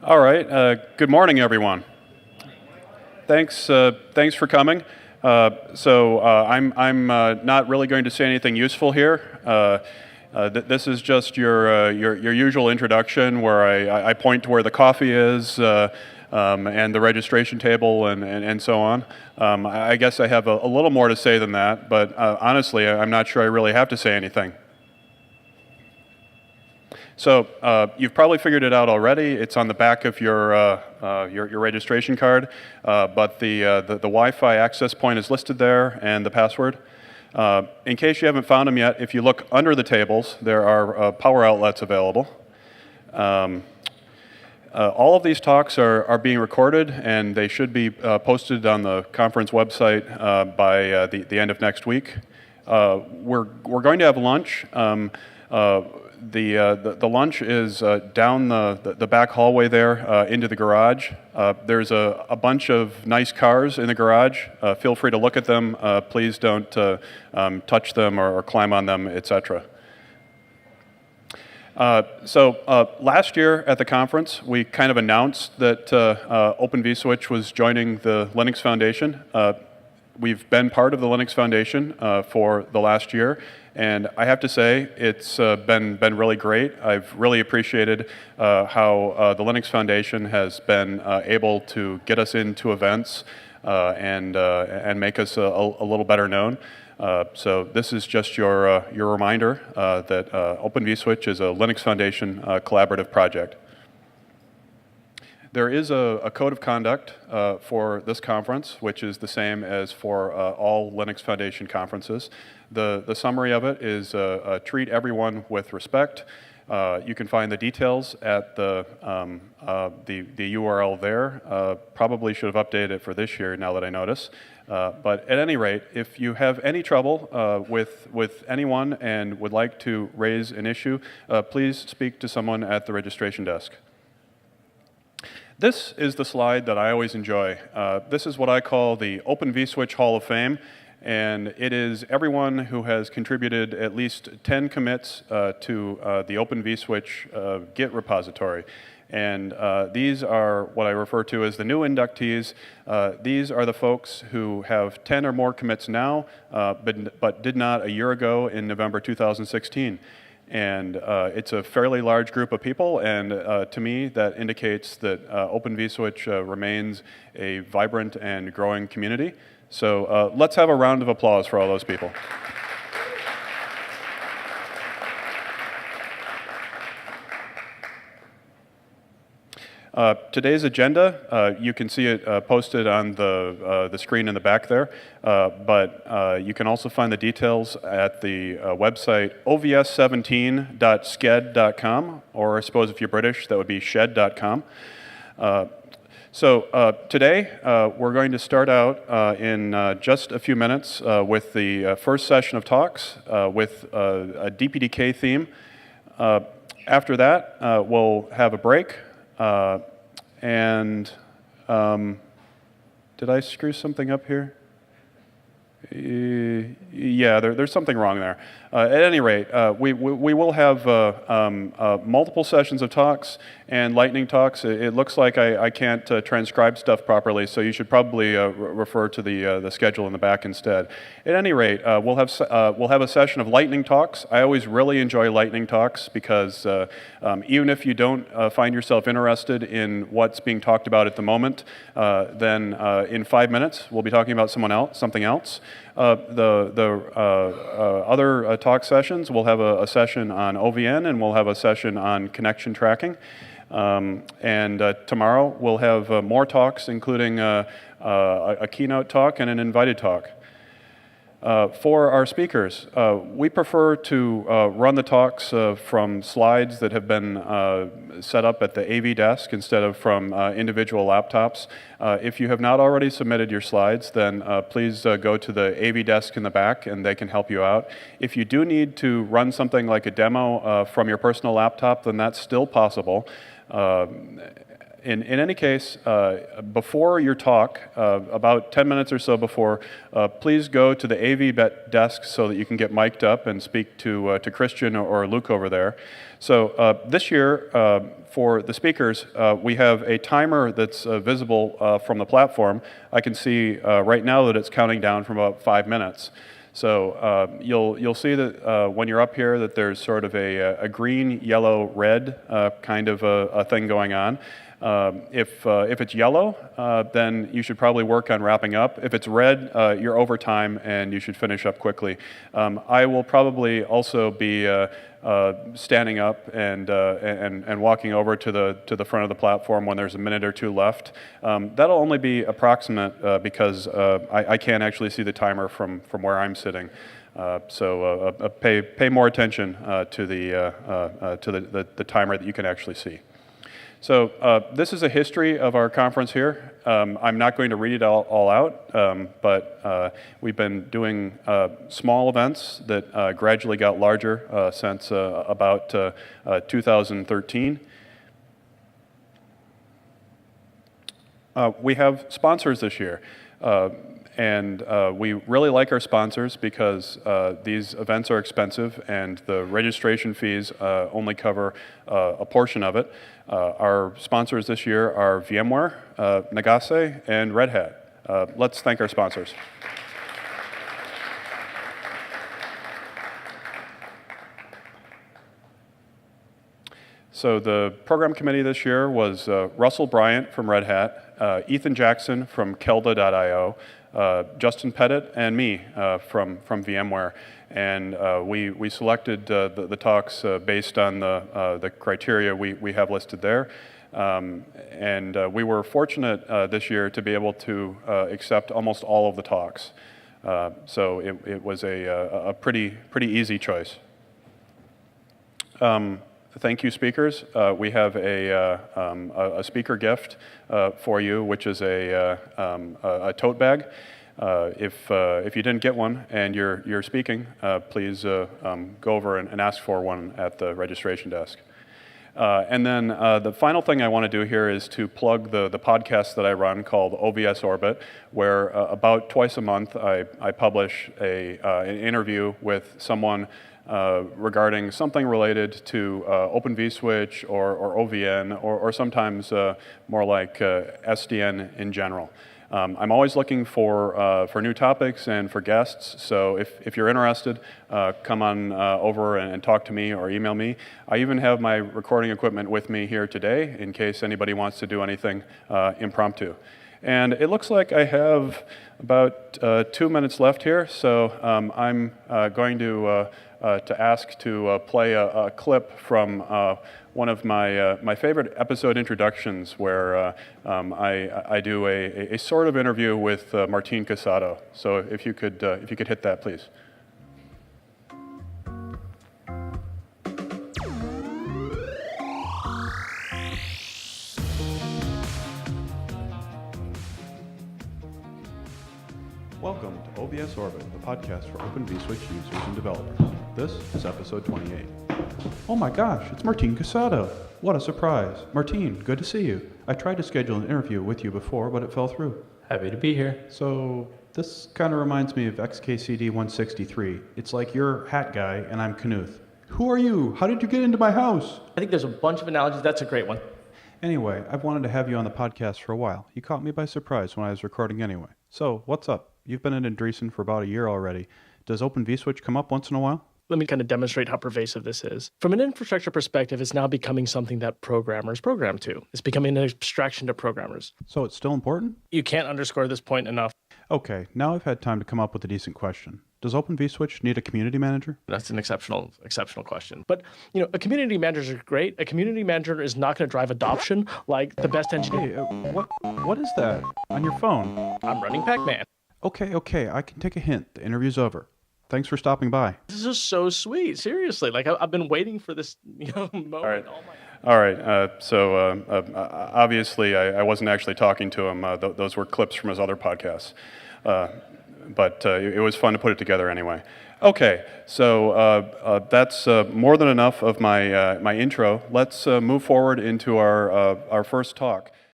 All right. Good morning, everyone. Thanks for coming. I'm not really going to say anything useful here. This is just your usual introduction, where I point to where the coffee is and the registration table and so on. I guess I have a little more to say than that, but honestly, I'm not sure I really have to say anything. So you've probably figured it out already. It's on the back of your registration card, but the Wi-Fi access point is listed there and the password. In case you haven't found them yet, if you look under the tables, there are power outlets available. All of these talks are being recorded, and they should be posted on the conference website by the end of next week. We're going to have lunch. The lunch is down the back hallway there into the garage. There's a bunch of nice cars in the garage. Feel free to look at them. Please don't touch them or climb on them, etc. Last year at the conference, we kind of announced that Open vSwitch was joining the Linux Foundation. We've been part of the Linux Foundation for the last year, and I have to say it's been really great. I've really appreciated how the Linux Foundation has been able to get us into events and make us a little better known. So this is just your reminder that Open vSwitch is a Linux Foundation collaborative project. There is a code of conduct for this conference, which is the same as for all Linux Foundation conferences. The summary of it is treat everyone with respect. You can find the details at the URL there. Probably should have updated it for this year now that I notice. But at any rate, if you have any trouble with anyone and would like to raise an issue, please speak to someone at the registration desk. This is the slide that I always enjoy. This is what I call the Open vSwitch Hall of Fame, and it is everyone who has contributed at least 10 commits to the Open vSwitch Git repository. And these are what I refer to as the new inductees. These are the folks who have 10 or more commits now, but did not a year ago in November 2016. And it's a fairly large group of people, and to me that indicates that Open vSwitch remains a vibrant and growing community. So let's have a round of applause for all those people. Today's agenda, you can see it posted on the screen in the back there, but you can also find the details at the website ovs17.sked.com, or I suppose if you're British, that would be shed.com. Today, we're going to start out in just a few minutes with the first session of talks with a DPDK theme. After that, we'll have a break. Did I screw something up here? Yeah, there's something wrong there. At any rate, we will have multiple sessions of talks and lightning talks. It looks like I can't transcribe stuff properly, so you should probably refer to the schedule in the back instead. At any rate, we'll have a session of lightning talks. I always really enjoy lightning talks because even if you don't find yourself interested in what's being talked about at the moment, then in 5 minutes we'll be talking about something else. Other talk sessions, we'll have a session on OVN, and we'll have a session on connection tracking. Tomorrow we'll have more talks, including a keynote talk and an invited talk. For our speakers, we prefer to run the talks from slides that have been set up at the AV desk instead of from individual laptops. If you have not already submitted your slides, then please go to the AV desk in the back and they can help you out. If you do need to run something like a demo from your personal laptop, then that's still possible. In any case, before your talk, about 10 minutes or so before, please go to the AV desk so that you can get mic'd up and speak to Christian or Luke over there. So this year, for the speakers, we have a timer that's visible from the platform. I can see right now that it's counting down from about 5 minutes. So you'll see that when you're up here that there's sort of a green, yellow, red kind of a thing going on. If it's yellow, then you should probably work on wrapping up. If it's red, you're over time and you should finish up quickly. I will probably also be standing up and walking over to the front of the platform when there's a minute or two left. That'll only be approximate because I can't actually see the timer from where I'm sitting. So pay more attention to the timer that you can actually see. So this is a history of our conference here. I'm not going to read it all out, but we've been doing small events that gradually got larger since about 2013. We have sponsors this year. And we really like our sponsors because these events are expensive and the registration fees only cover a portion of it. Our sponsors this year are VMware, Nagase, and Red Hat. Let's thank our sponsors. So the program committee this year was Russell Bryant from Red Hat, Ethan Jackson from Kelda.io, Justin Pettit, and me from VMware. And we selected the talks based on the criteria we have listed there. And we were fortunate this year to be able to accept almost all of the talks. So it was a pretty easy choice. Thank you, speakers. We have a speaker gift for you, which is a tote bag. If you didn't get one and you're speaking, please go over and ask for one at the registration desk. And then the final thing I want to do here is to plug the podcast that I run called OVS Orbit, where about twice a month I publish an interview with someone regarding something related to Open vSwitch or OVN or sometimes more like SDN in general. I'm always looking for new topics and for guests, so if you're interested, come on over and talk to me or email me. I even have my recording equipment with me here today in case anybody wants to do anything impromptu. And it looks like I have about 2 minutes left here, so I'm going to ask to play a clip from one of my favorite episode introductions, where I do a sort of interview with Martin Casado. So if you could hit that, please. Welcome to OVS Orbit, the podcast for Open vSwitch users and developers. This is episode 28. Oh my gosh, it's Martin Casado. What a surprise. Martin, good to see you. I tried to schedule an interview with you before, but it fell through. Happy to be here. So this kind of reminds me of XKCD 163. It's like you're Hat Guy and I'm Knuth. Who are you? How did you get into my house? I think there's a bunch of analogies. That's a great one. Anyway, I've wanted to have you on the podcast for a while. You caught me by surprise when I was recording anyway. So, what's up? You've been in Andreessen for about a year already. Does Open vSwitch come up once in a while? Let me kind of demonstrate how pervasive this is. From an infrastructure perspective, it's now becoming something that programmers program to. It's becoming an abstraction to programmers. So it's still important? You can't underscore this point enough. Okay, now I've had time to come up with a decent question. Does Open vSwitch need a community manager? That's an exceptional question. But, a community manager is great. A community manager is not going to drive adoption like the best engineer. Hey, what is that on your phone? I'm running Pac-Man. Okay, I can take a hint. The interview's over. Thanks for stopping by. This is so sweet. Seriously, I've been waiting for this moment all right. all my life. All right. Obviously, I wasn't actually talking to him. Those were clips from his other podcasts. But it was fun to put it together anyway. Okay, so that's more than enough of my intro. Let's move forward into our first talk.